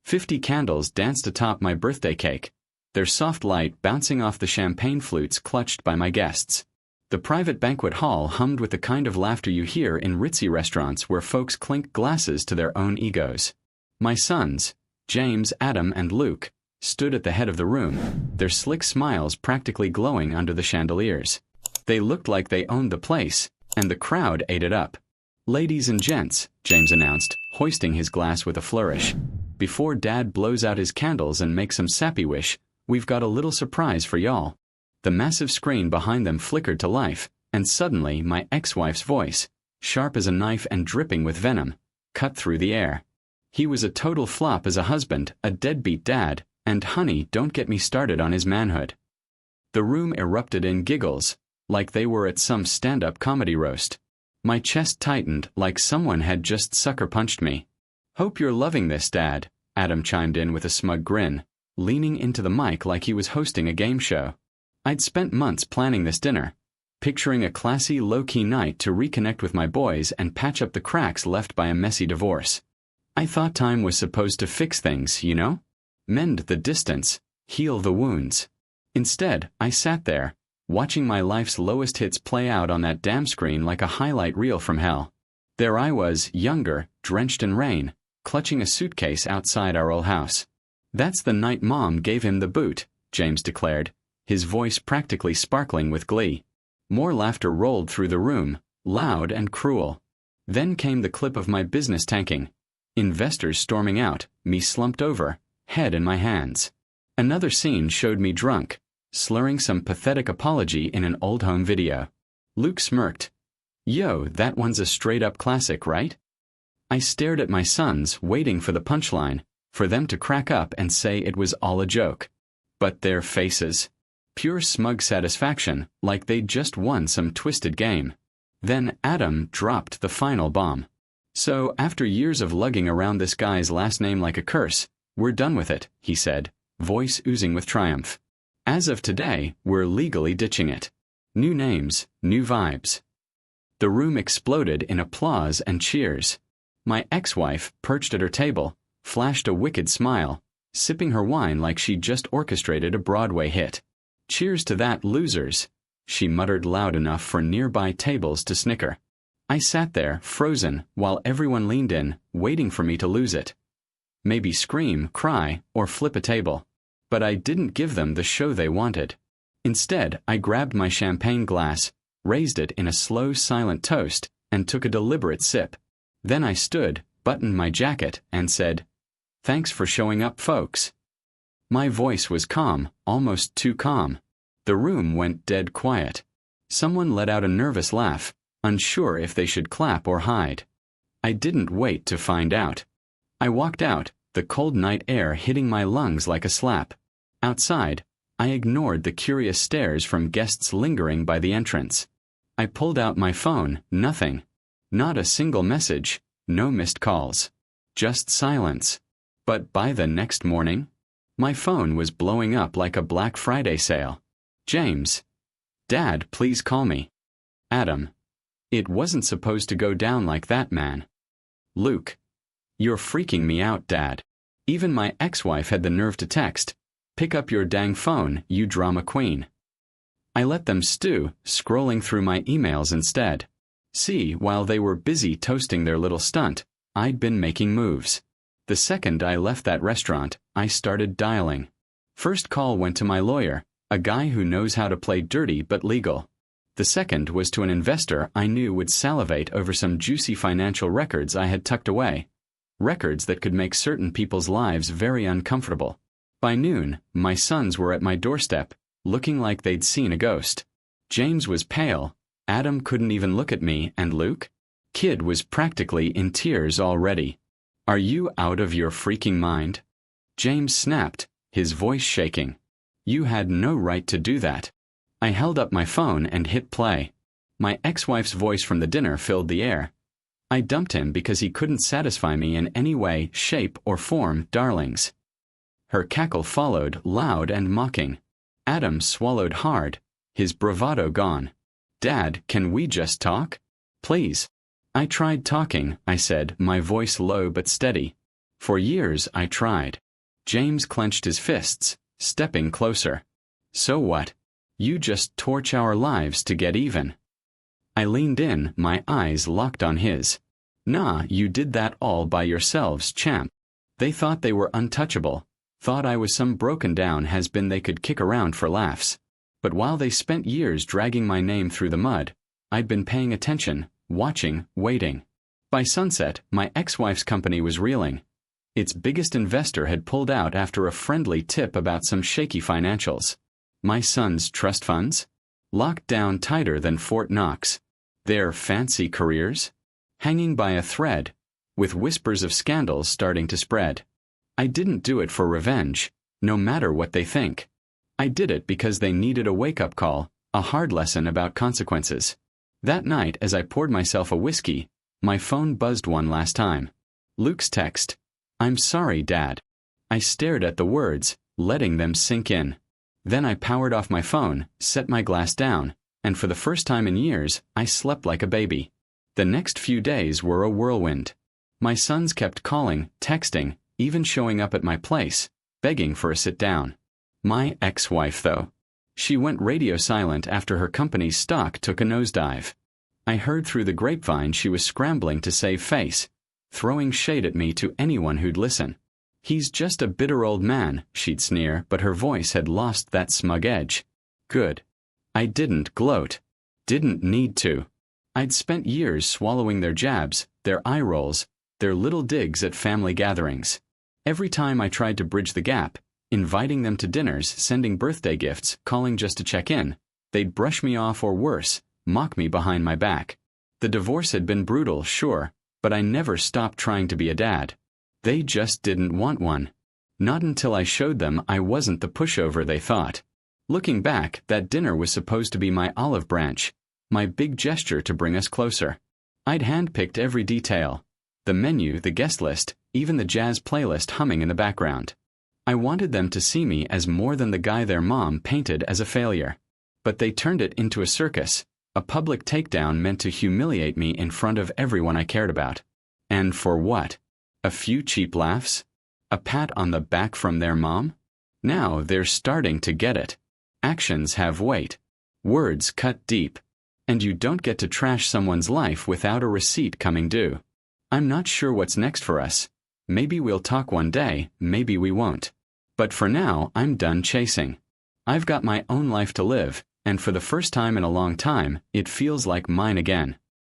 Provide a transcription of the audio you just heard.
50 candles danced atop my birthday cake, their soft light bouncing off the champagne flutes clutched by my guests. The private banquet hall hummed with the kind of laughter you hear in ritzy restaurants where folks clink glasses to their own egos. My sons, James, Adam, and Luke, stood at the head of the room, their slick smiles practically glowing under the chandeliers. They looked like they owned the place, and the crowd ate it up. "Ladies and gents," James announced, hoisting his glass with a flourish. "Before Dad blows out his candles and makes some sappy wish, we've got a little surprise for y'all." The massive screen behind them flickered to life, and suddenly my ex-wife's voice, sharp as a knife and dripping with venom, cut through the air. He was a total flop as a husband, a deadbeat dad, and honey, don't get me started on his manhood. The room erupted in giggles, like they were at some stand-up comedy roast. My chest tightened like someone had just sucker-punched me. "Hope you're loving this, Dad," Adam chimed in with a smug grin, leaning into the mic like he was hosting a game show. I'd spent months planning this dinner, picturing a classy, low-key night to reconnect with my boys and patch up the cracks left by a messy divorce. I thought time was supposed to fix things, you know? Mend the distance, heal the wounds. Instead, I sat there, watching my life's lowest hits play out on that damn screen like a highlight reel from hell. There I was, younger, drenched in rain, clutching a suitcase outside our old house. "That's the night Mom gave him the boot," James declared, his voice practically sparkling with glee. More laughter rolled through the room, loud and cruel. Then came the clip of my business tanking. Investors storming out, me slumped over, head in my hands. Another scene showed me drunk, slurring some pathetic apology in an old home video. Luke smirked. "Yo, that one's a straight-up classic, right?" I stared at my sons, waiting for the punchline, for them to crack up and say it was all a joke. But their faces. Pure smug satisfaction, like they'd just won some twisted game. Then Adam dropped the final bomb. "So, after years of lugging around this guy's last name like a curse, we're done with it," he said, voice oozing with triumph. "As of today, we're legally ditching it. New names, new vibes." The room exploded in applause and cheers. My ex-wife, perched at her table, flashed a wicked smile, sipping her wine like she'd just orchestrated a Broadway hit. "Cheers to that, losers," she muttered loud enough for nearby tables to snicker. I sat there, frozen, while everyone leaned in, waiting for me to lose it. Maybe scream, cry, or flip a table. But I didn't give them the show they wanted. Instead, I grabbed my champagne glass, raised it in a slow, silent toast, and took a deliberate sip. Then I stood, buttoned my jacket, and said, "Thanks for showing up, folks." My voice was calm, almost too calm. The room went dead quiet. Someone let out a nervous laugh, unsure if they should clap or hide. I didn't wait to find out. I walked out, the cold night air hitting my lungs like a slap. Outside, I ignored the curious stares from guests lingering by the entrance. I pulled out my phone, nothing. Not a single message, no missed calls. Just silence. But by the next morning, my phone was blowing up like a Black Friday sale. "James. Dad, please call me." Adam. "It wasn't supposed to go down like that, man." Luke. "You're freaking me out, Dad." Even my ex-wife had the nerve to text, "Pick up your dang phone, you drama queen." I let them stew, scrolling through my emails instead. See, while they were busy toasting their little stunt, I'd been making moves. The second I left that restaurant, I started dialing. First call went to my lawyer, a guy who knows how to play dirty but legal. The second was to an investor I knew would salivate over some juicy financial records I had tucked away. Records that could make certain people's lives very uncomfortable. By noon, my sons were at my doorstep, looking like they'd seen a ghost. James was pale, Adam couldn't even look at me, and Luke? Kid was practically in tears already. "Are you out of your freaking mind?" James snapped, his voice shaking. "You had no right to do that." I held up my phone and hit play. My ex-wife's voice from the dinner filled the air. I dumped him because he couldn't satisfy me in any way, shape, or form, darlings. Her cackle followed, loud and mocking. Adam swallowed hard, his bravado gone. "Dad, can we just talk? Please." I tried talking, I said, my voice low but steady. For years I tried. James clenched his fists, stepping closer. So what? You just torch our lives to get even. I leaned in, my eyes locked on his. Nah, you did that all by yourselves, champ. They thought they were untouchable, thought I was some broken-down has-been they could kick around for laughs. But while they spent years dragging my name through the mud, I'd been paying attention, watching, waiting. By sunset, my ex-wife's company was reeling. Its biggest investor had pulled out after a friendly tip about some shaky financials. My son's trust funds? Locked down tighter than Fort Knox. Their fancy careers? Hanging by a thread, with whispers of scandals starting to spread. I didn't do it for revenge, no matter what they think. I did it because they needed a wake-up call, a hard lesson about consequences. That night, as I poured myself a whiskey, my phone buzzed one last time. Luke's text. "I'm sorry, Dad." I stared at the words, letting them sink in. Then I powered off my phone, set my glass down, and for the first time in years, I slept like a baby. The next few days were a whirlwind. My sons kept calling, texting, even showing up at my place, begging for a sit-down. My ex-wife, though. She went radio silent after her company's stock took a nosedive. I heard through the grapevine she was scrambling to save face, throwing shade at me to anyone who'd listen. "He's just a bitter old man," she'd sneer, but her voice had lost that smug edge. Good. I didn't gloat. Didn't need to. I'd spent years swallowing their jabs, their eye rolls, their little digs at family gatherings. Every time I tried to bridge the gap, inviting them to dinners, sending birthday gifts, calling just to check in, they'd brush me off or worse, mock me behind my back. The divorce had been brutal, sure, but I never stopped trying to be a dad. They just didn't want one. Not until I showed them I wasn't the pushover they thought. Looking back, that dinner was supposed to be my olive branch, my big gesture to bring us closer. I'd handpicked every detail. The menu, the guest list, even the jazz playlist humming in the background. I wanted them to see me as more than the guy their mom painted as a failure. But they turned it into a circus, a public takedown meant to humiliate me in front of everyone I cared about. And for what? A few cheap laughs? A pat on the back from their mom? Now they're starting to get it. Actions have weight. Words cut deep. And you don't get to trash someone's life without a receipt coming due. I'm not sure what's next for us. Maybe we'll talk one day, maybe we won't. But for now, I'm done chasing. I've got my own life to live, and for the first time in a long time, it feels like mine again.